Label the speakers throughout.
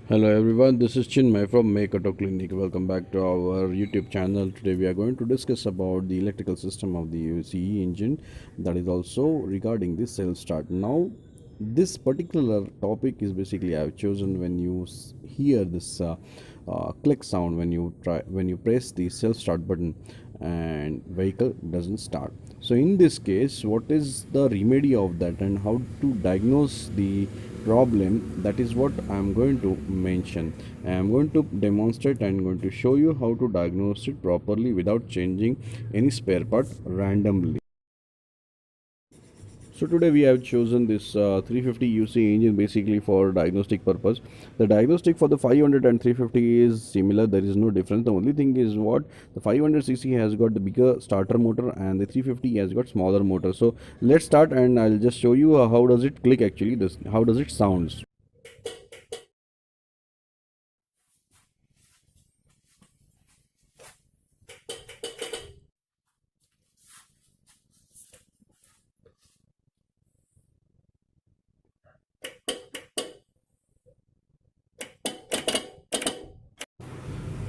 Speaker 1: Hello everyone, this is Chinmay from Make Auto Clinic. Welcome back to our YouTube channel. Today we are going to discuss about the electrical system of the CE engine, that is also regarding the self start. Now this particular topic is basically I've chosen when you hear this click sound when you press the self start button and vehicle doesn't start. So in this case, what is the remedy of that and how to diagnose the problem? That is what I'm going to mention. I'm going to demonstrate and going to show you how to diagnose it properly without changing any spare part randomly. So today we have chosen this 350 UC engine basically for diagnostic purpose. The diagnostic for the 500 and 350 is similar. There is no difference. The only thing is what the 500cc has got the bigger starter motor and the 350 has got smaller motor. So let's start and I'll just show you how does it click actually. This how does it sounds.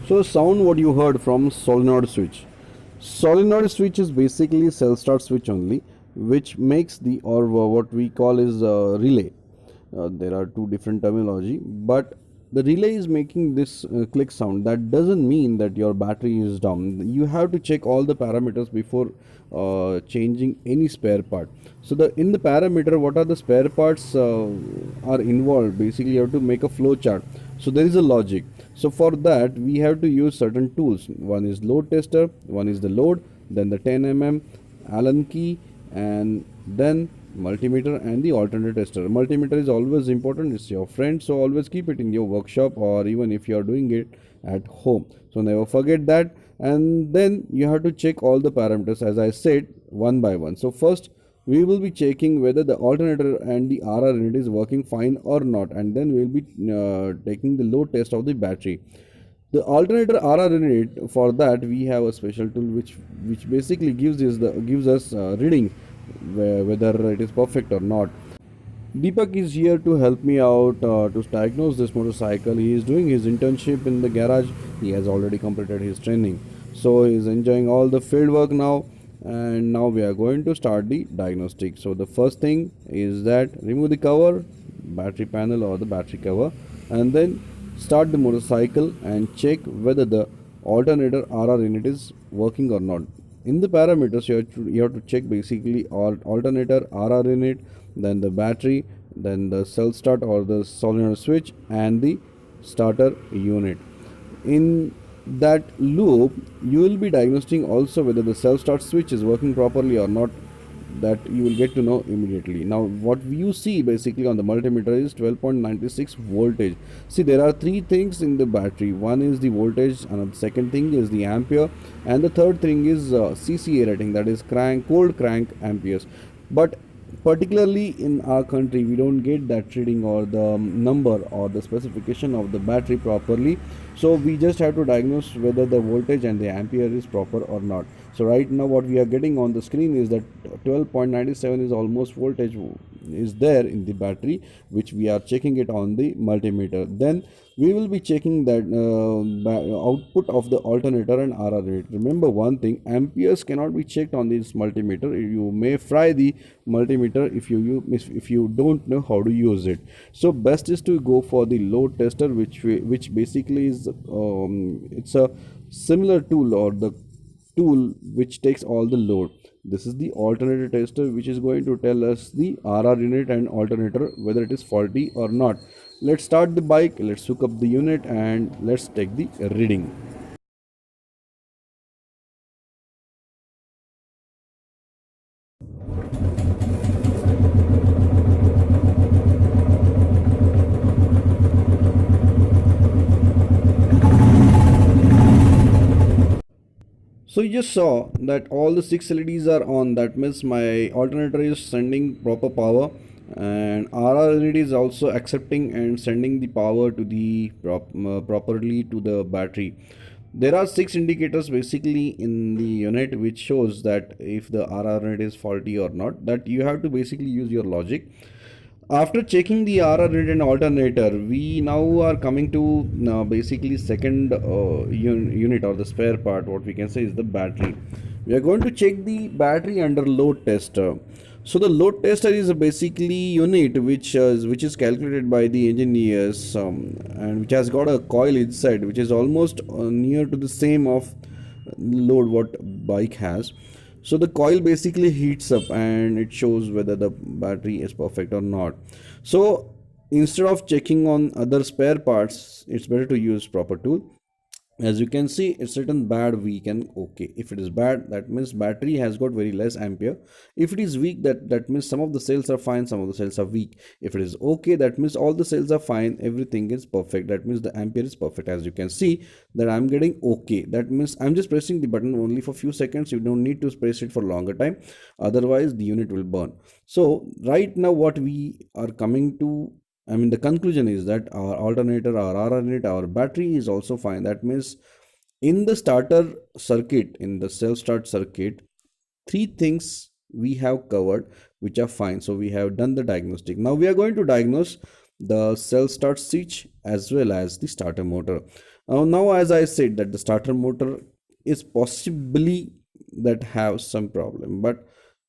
Speaker 1: So sound what you heard from solenoid switch. Solenoid switch is basically cell start switch only, which makes the or what we call is relay. There are two different terminology, but the relay is making this click sound. That doesn't mean that your battery is down. You have to check all the parameters before changing any spare part. So the in the parameter, what are the spare parts are involved? Basically, you have to make a flow chart. So there is a logic. So for that, we have to use certain tools. One is load tester, one is the load, then the 10 mm Allen key, and then multimeter and the alternator tester. Multimeter is always important, it's your friend, so always keep it in your workshop or even if you are doing it at home. So never forget that. And then you have to check all the parameters as I said one by one. So first we will be checking whether the alternator and the RR unit is working fine or not, and then we will be taking the load test of the battery. The alternator RR unit, for that we have a special tool which basically gives us reading whether it is perfect or not. Deepak is here to help me out to diagnose this motorcycle. He is doing his internship in the garage. He has already completed his training, so he is enjoying all the field work now. And now we are going to start the diagnostic. So the first thing is that remove the cover, battery panel or the battery cover, and then start the motorcycle and check whether the alternator RR unit is working or not. In the parameters, you have to check basically alternator RR unit, then the battery, then the cell start or the solenoid switch, and the starter unit. In that loop, you will be diagnosing also whether the self start switch is working properly or not. That you will get to know immediately. Now what you see basically on the multimeter is 12.96 voltage. See, there are three things in the battery. One is the voltage, and the second thing is the ampere, and the third thing is CCA rating, that is cold crank amperes. But particularly in our country, we don't get that reading or the number or the specification of the battery properly, so we just have to diagnose whether the voltage and the ampere is proper or not. So right now what we are getting on the screen is that 12.97 is almost voltage is there in the battery, which we are checking it on the multimeter. Then we will be checking that output of the alternator and RR rate. Remember one thing, amperes cannot be checked on this multimeter. You may fry the multimeter if you don't know how to use it. So best is to go for the load tester, which basically is it's a similar tool or the tool which takes all the load. This is the alternator tester, which is going to tell us the RR unit and alternator whether it is faulty or not. Let's start the bike, let's hook up the unit and let's take the reading. So you just saw that all the 6 LEDs are on. That means my alternator is sending proper power, and RR LED is also accepting and sending the power to the properly to the battery. There are 6 indicators basically in the unit which shows that if the RR unit is faulty or not. That you have to basically use your logic. After checking the RR rate and alternator, we now are coming to basically second unit or the spare part. What we can say is the battery. We are going to check the battery under load tester. So the load tester is a basically unit which is calculated by the engineers, and which has got a coil inside, which is almost near to the same of load what bike has. So the coil basically heats up and it shows whether the battery is perfect or not. So instead of checking on other spare parts, it's better to use proper tool. As you can see, it's written bad, weak and okay. If it is bad, that means battery has got very less ampere. If it is weak, that means some of the cells are fine, some of the cells are weak. If it is okay, that means all the cells are fine, everything is perfect. That means the ampere is perfect. As you can see that I'm getting okay, that means I'm just pressing the button only for few seconds. You don't need to press it for longer time, otherwise the unit will burn. So right now what we are coming to, I mean, the conclusion is that our alternator, our RR unit, our battery is also fine. That means in the starter circuit, in the self start circuit, three things we have covered which are fine. So we have done the diagnostic. Now we are going to diagnose the self start switch as well as the starter motor. Now as I said that the starter motor is possibly that have some problem, but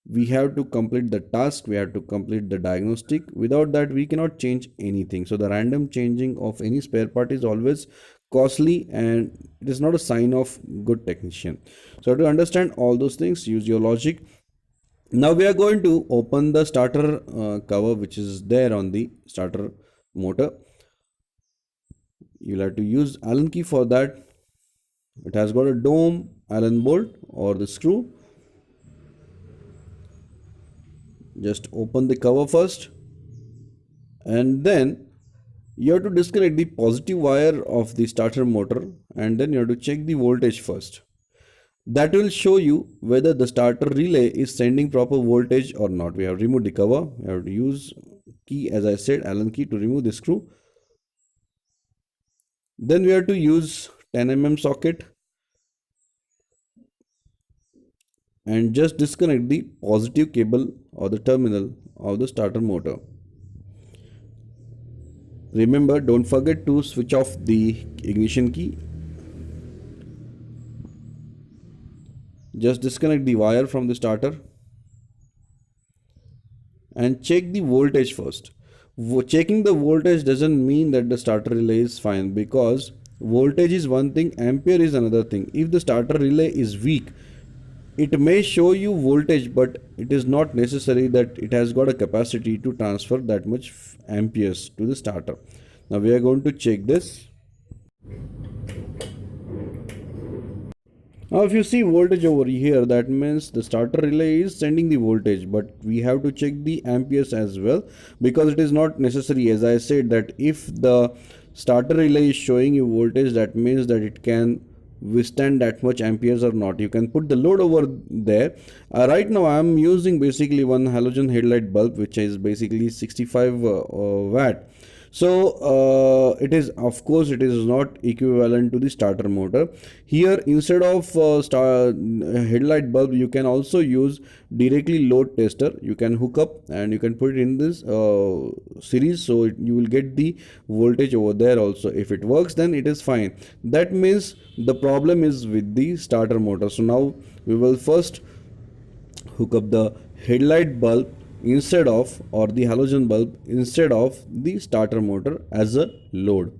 Speaker 1: we have to complete the task, we have to complete the diagnostic. Without that we cannot change anything. So the random changing of any spare part is always costly and it is not a sign of good technician. So to understand all those things, use your logic. Now we are going to open the starter cover which is there on the starter motor. You'll have to use Allen key for that. It has got a dome, Allen bolt or the screw. Just open the cover first, and then you have to disconnect the positive wire of the starter motor, and then you have to check the voltage first. That will show you whether the starter relay is sending proper voltage or not. We have removed the cover. We have to use key, as I said, Allen key, to remove the screw. Then we have to use 10 mm socket and just disconnect the positive cable or the terminal of the starter motor. Remember, don't forget to switch off the ignition key. Just disconnect the wire from the starter and check the voltage first. Checking the voltage doesn't mean that the starter relay is fine, because voltage is one thing, ampere is another thing. If the starter relay is weak, it may show you voltage, but it is not necessary that it has got a capacity to transfer that much amperes to the starter. Now we are going to check this. Now if you see voltage over here, that means the starter relay is sending the voltage, but we have to check the amperes as well, because it is not necessary. As I said, that if the starter relay is showing you voltage, that means that it can withstand that much amperes or not. You can put the load over there. Right now I am using basically one halogen headlight bulb which is basically 65 watt. So it is, of course it is not equivalent to the starter motor. Here instead of headlight bulb, you can also use directly load tester. You can hook up and you can put it in this series, so you will get the voltage over there also. If it works, then it is fine. That means the problem is with the starter motor. So now we will first hook up the headlight bulb instead of, or the halogen bulb instead of the starter motor as a load.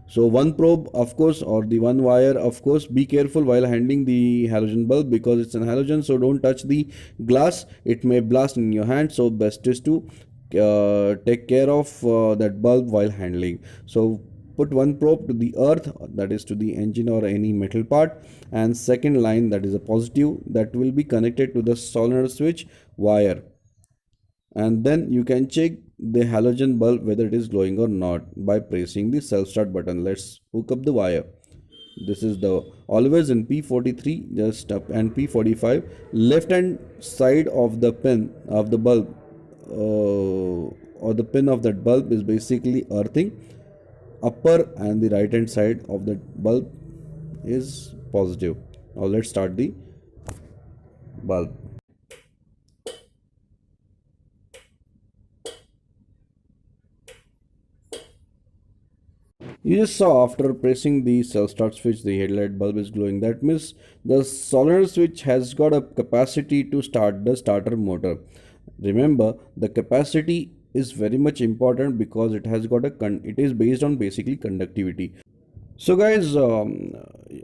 Speaker 1: So one probe, of course, or the one wire, of course. Be careful while handling the halogen bulb, because it's an halogen, so don't touch the glass, it may blast in your hand. So best is to take care of that bulb while handling. So put one probe to the earth, that is to the engine or any metal part, and second line, that is a positive, that will be connected to the solenoid switch wire. And then you can check the halogen bulb whether it is glowing or not by pressing the self start button. Let's hook up the wire. This is the always in P43 just up, and P45 left hand side of the pin of the bulb, or the pin of that bulb is basically earthing. Upper and the right hand side of the bulb is positive. Now let's start the bulb. You just saw after pressing the cell start switch the headlight bulb is glowing. That means the solenoid switch has got a capacity to start the starter motor. Remember, the capacity is very much important because it has got it is based on basically conductivity. So guys,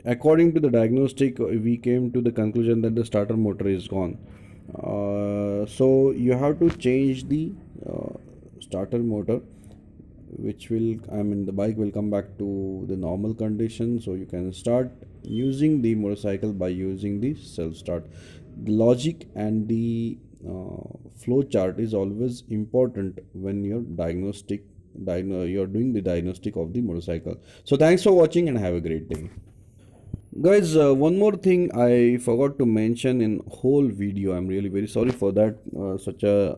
Speaker 1: according to the diagnostic, we came to the conclusion that the starter motor is gone. So you have to change the starter motor, which will, I mean, the bike will come back to the normal condition. So you can start using the motorcycle by using the self start. The logic and the flow chart is always important when you're doing the diagnostic of the motorcycle. So thanks for watching and have a great day. Guys, one more thing I forgot to mention in whole video. I'm really very sorry for that. Such a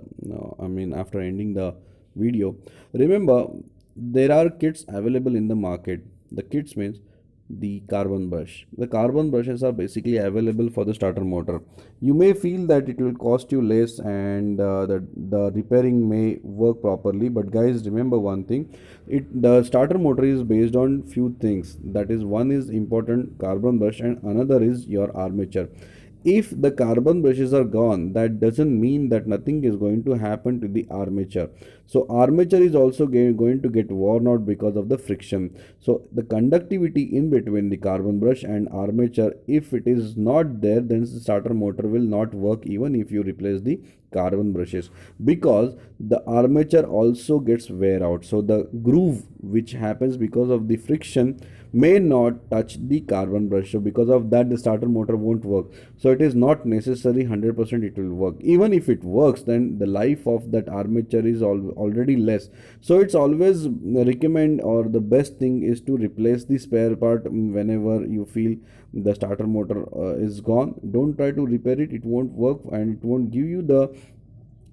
Speaker 1: I mean, after ending the video, remember, there are kits available in the market. The kits means the carbon brush. The carbon brushes are basically available for the starter motor. You may feel that it will cost you less and the repairing may work properly, but guys, remember one thing: the starter motor is based on few things. That is, one is important carbon brush and another is your armature. If the carbon brushes are gone, that doesn't mean that nothing is going to happen to the armature. So armature is also going to get worn out because of the friction. So the conductivity in between the carbon brush and armature, if it is not there, then the starter motor will not work even if you replace the carbon brushes, because the armature also gets wear out. So the groove which happens because of the friction may not touch the carbon brush, so because of that the starter motor won't work. So it is not necessary 100% it will work. Even if it works, then the life of that armature is already less. So it's always recommend, or the best thing is to replace the spare part whenever you feel the starter motor is gone. Don't try to repair it, it won't work and it won't give you the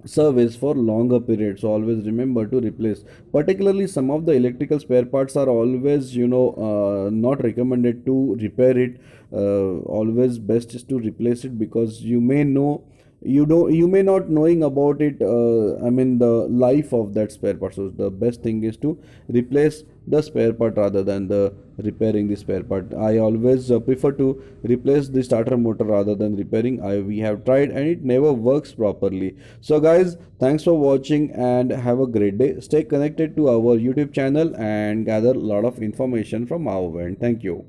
Speaker 1: service for longer periods. So always remember to replace. Particularly some of the electrical spare parts are always, not recommended to repair it. Always best is to replace it, because you may know, you may not knowing about it, I mean the life of that spare part. So the best thing is to replace the spare part rather than the repairing the spare part. I always prefer to replace the starter motor rather than repairing. We have tried and it never works properly. So guys, thanks for watching and have a great day. Stay connected to our YouTube channel and gather a lot of information from our end. Thank you.